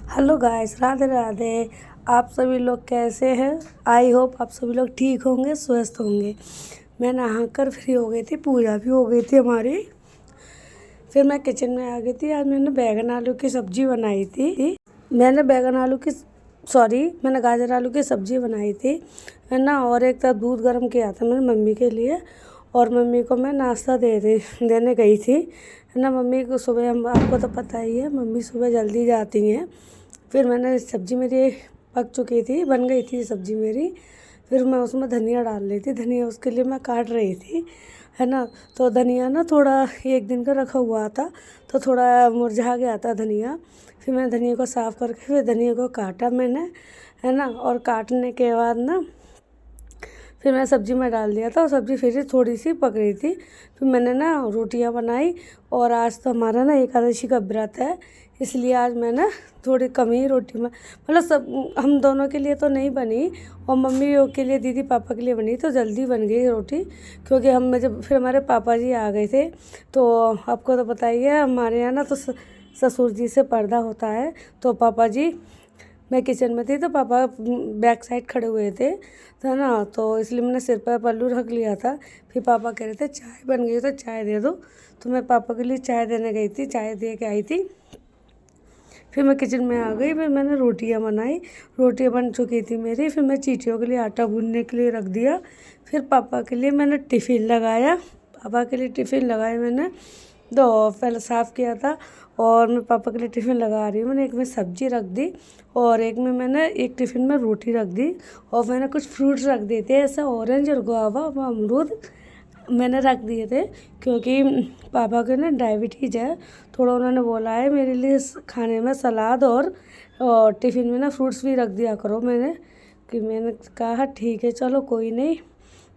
Hello guys, Radhe Radhe. आप सभी लोग कैसे हैं? आई होप आप सभी लोग ठीक होंगे, स्वस्थ होंगे। मैं नहाकर फ्री हो गई थी, पूजा भी हो गई थी हमारी। फिर मैं किचन में आ गई थी। आज मैंने बैगन आलू की सब्ज़ी बनाई थी। मैंने गाजर आलू की सब्ज़ी बनाई थी, है ना। और एक तरफ दूध गर्म किया था मैंने मम्मी के लिए, और मम्मी को मैं नाश्ता देने गई थी, है ना। मम्मी को सुबह, हम आपको तो पता ही है, मम्मी सुबह जल्दी जाती हैं। फिर मैंने सब्ज़ी मेरी पक चुकी थी, बन गई थी सब्ज़ी मेरी। फिर मैं उसमें धनिया डाल रही थी, धनिया उसके लिए मैं काट रही थी, है ना। तो धनिया ना थोड़ा एक दिन का रखा हुआ था, तो थोड़ा मुरझा गया था धनिया। फिर मैंने धनिया को साफ़ करके फिर धनिया को काटा मैंने, है ना। और काटने के बाद ना फिर मैंने सब्ज़ी में डाल दिया था, और सब्ज़ी फिर थोड़ी सी पक रही थी। फिर मैंने ना रोटियां बनाई। और आज तो हमारा ना एकादशी का व्रत है, इसलिए आज मैंने थोड़ी कम ही रोटी में, मतलब सब हम दोनों के लिए तो नहीं बनी, और मम्मी के लिए, दीदी पापा के लिए बनी, तो जल्दी बन गई रोटी। क्योंकि हम जब फिर हमारे पापा जी आ गए थे, तो आपको तो पता ही है हमारे यहाँ ना तो ससुर जी से पर्दा होता है। तो पापा जी, मैं किचन में थी तो पापा बैक साइड खड़े हुए थे, तो है ना। तो इसलिए मैंने सिर पर पल्लू रख लिया था। फिर पापा कह रहे थे चाय बन गई तो चाय दे दो, तो मैं पापा के लिए चाय देने गई थी, चाय दे के आई थी। फिर मैं किचन में आ गई, फिर मैंने रोटियां बनाई। रोटियां बन चुकी थी मेरी। फिर मैं चीटियों के लिए आटा गूंदने के लिए रख दिया। फिर पापा के लिए मैंने टिफ़िन लगाया, पापा के लिए टिफ़िन लगाया मैंने। तो पहले साफ़ किया था, और मैं पापा के लिए टिफ़िन लगा रही हूँ। मैंने एक में सब्ज़ी रख दी, और एक टिफ़िन में रोटी रख दी। और मैंने कुछ फ्रूट्स रख दिए थे, ऐसा ऑरेंज और गुआवा और अमरूद मैंने रख दिए थे। क्योंकि पापा के ना डायबिटीज़ है, थोड़ा उन्होंने बोला है मेरे लिए खाने में सलाद और टिफ़िन में ना फ्रूट्स भी रख दिया करो। मैंने कहा ठीक है, चलो कोई नहीं।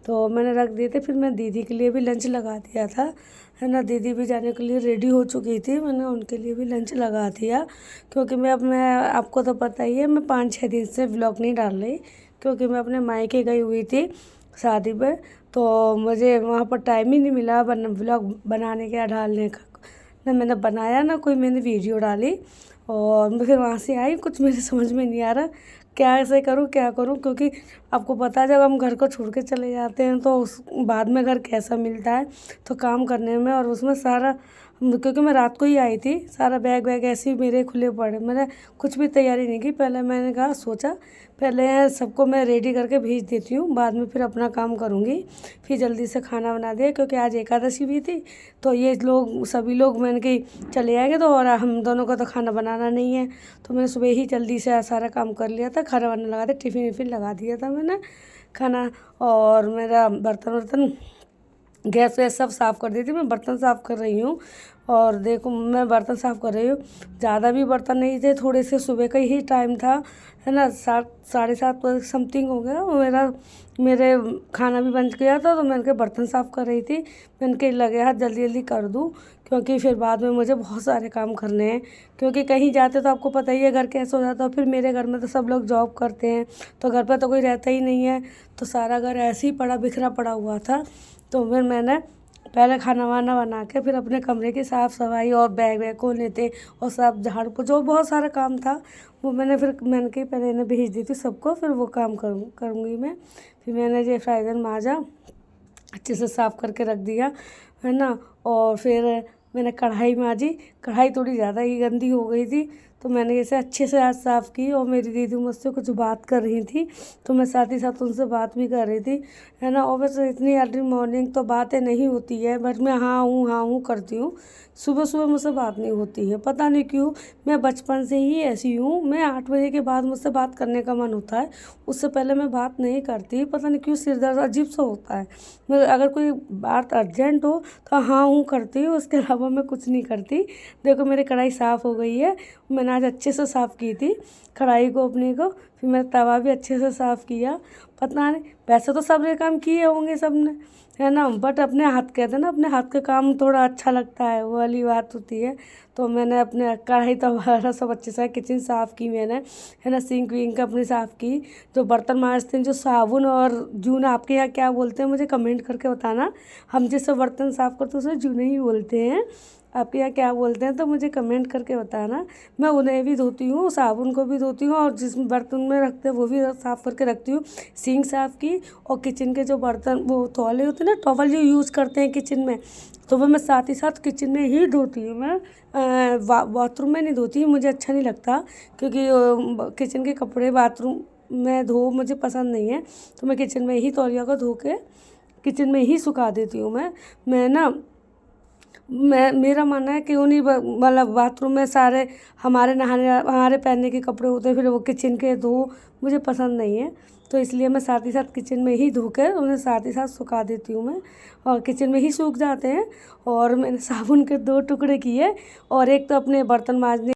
तो मैंने रख दिए थे। फिर मैं दीदी के लिए भी लंच लगा दिया था, है ना। दीदी भी जाने के लिए रेडी हो चुकी थी, मैंने उनके लिए भी लंच लगा दिया। क्योंकि मैं आपको तो पता ही है, मैं 5-6 दिन से व्लॉग नहीं डाल रही, क्योंकि मैं अपने मायके गई हुई थी शादी पे। तो मुझे वहाँ पर टाइम ही नहीं मिला व्लॉग बनाने का, डालने का। ना मैंने बनाया, ना कोई मैंने वीडियो डाली। और मैं फिर वहाँ से आई, कुछ मेरे समझ में नहीं आ रहा क्या ऐसे करूँ क्या करूँ। क्योंकि आपको पता है जब हम घर को छोड़ के चले जाते हैं तो उस बाद में घर कैसा मिलता है, तो काम करने में और उसमें सारा, क्योंकि मैं रात को ही आई थी, सारा बैग वैग ऐसे ही मेरे खुले पड़े, मैंने कुछ भी तैयारी नहीं की। पहले मैंने कहा सोचा पहले सबको मैं रेडी करके भेज देती हूँ, बाद में फिर अपना काम करूँगी। फिर जल्दी से खाना बना दिया, क्योंकि आज एकादशी भी थी। तो ये लोग सभी लोग मैंने कही चले आएंगे, तो और हम दोनों को तो खाना बनाना नहीं है। तो मैंने सुबह ही जल्दी से सारा काम कर लिया था, खाना वाना लगा दिया, टिफ़िन विफ़िन लगा दिया था मैंने खाना। और मेरा बर्तन वर्तन, गैस वैस सब साफ़ कर दी थी। मैं बर्तन साफ़ कर रही हूँ, और देखो मैं बर्तन साफ़ कर रही हूँ। ज़्यादा भी बर्तन नहीं थे, थोड़े से, सुबह का ही टाइम था, है ना। 7, 7:30 बजे समथिंग हो गया, और मेरे खाना भी बन गया था। तो मैंने कहा बर्तन साफ़ कर रही थी, मैंने कहा लगे हाथ जल्दी जल्दी कर दूँ, क्योंकि फिर बाद में मुझे बहुत सारे काम करने हैं। क्योंकि कहीं जाते तो आपको पता ही है घर कैसे हो जाता है। फिर मेरे घर में तो सब लोग जॉब करते हैं, तो घर पर तो कोई रहता ही नहीं है, तो सारा घर ऐसे ही बिखरा पड़ा हुआ था। तो फिर मैंने पहले खाना वाना बना के फिर अपने कमरे की साफ़ सफाई और बैग वैग खोलने थे, और सब झाड़ू को, जो बहुत सारा काम था वो मैंने कही पहले इन्हें भेज दी थी सबको, फिर वो काम करूँगी मैं। फिर मैंने ये फ्राइज़न माजा अच्छे से साफ़ करके रख दिया, है ना। और फिर मैंने कढ़ाई माजी, कढ़ाई थोड़ी ज़्यादा ही गंदी हो गई थी, तो मैंने इसे अच्छे से आज साफ़ की। और मेरी दीदी मुझसे कुछ बात कर रही थी, तो मैं साथ ही साथ उनसे बात भी कर रही थी, है ना। और वैसे इतनी अर्ली मॉर्निंग तो बातें नहीं होती है, बट मैं हाँ हूँ करती हूँ। सुबह सुबह मुझसे बात नहीं होती है, पता नहीं क्यों। मैं बचपन से ही ऐसी हूँ, मैं 8 बजे के बाद मुझसे बात करने का मन होता है, उससे पहले मैं बात नहीं करती। पता नहीं क्यों, सिर दर्द अजीब सा होता है। मैं अगर कोई बात अर्जेंट हो तो हाँ हूँ करती हूँ, उसके अलावा मैं कुछ नहीं करती। देखो मेरी कढ़ाई साफ़ हो गई है, मैंने आज अच्छे से साफ़ की थी कढ़ाई को अपने को। फिर मैं तवा भी अच्छे से साफ़ किया। पता नहीं, वैसे तो सब काम किए होंगे सब ने, है ना, बट अपने हाथ, कहते हैं ना, अपने हाथ का काम थोड़ा अच्छा लगता है, वो वाली बात होती है। तो मैंने अपने कढ़ाई तवा सब अच्छे से, किचन साफ़ की मैंने, है ना, सिंक विंक अपनी साफ़ की। जो बर्तन मांजते हैं, जो साबुन और जून, आपके यहाँ क्या बोलते हैं मुझे कमेंट करके बताना। हम जिससे बर्तन साफ़ करते हैं उसे जूने ही बोलते हैं, आपके यहाँ क्या बोलते हैं तो मुझे कमेंट करके बताना। मैं उन्हें भी धोती हूँ, साबुन को भी धोती हूँ और जिस बर्तन में रखते हैं वो भी साफ़ करके रखती हूँ। सिंक साफ़ की और किचन के जो बर्तन वो तौले होते हैं ना, टॉवल जो यूज़ करते हैं किचन में, तो वो मैं साथ ही साथ किचन में ही धोती हूँ। मैं बाथरूम में नहीं धोती, मुझे अच्छा नहीं लगता, क्योंकि किचन के कपड़े बाथरूम में धो मुझे पसंद नहीं है। तो मैं किचन में ही तौलिया को धो के किचन में ही सुखा देती हूँ। मैं ना मेरा मानना है कि उन्हीं मतलब बाथरूम में सारे हमारे पहनने के कपड़े होते हैं, फिर वो किचन के धो, मुझे पसंद नहीं है। तो इसलिए मैं साथ ही साथ किचन में ही धोकर उन्हें साथ ही साथ सुखा देती हूँ मैं, और किचन में ही सूख जाते हैं। और मैंने साबुन के 2 टुकड़े किए और एक तो अपने बर्तन मांजने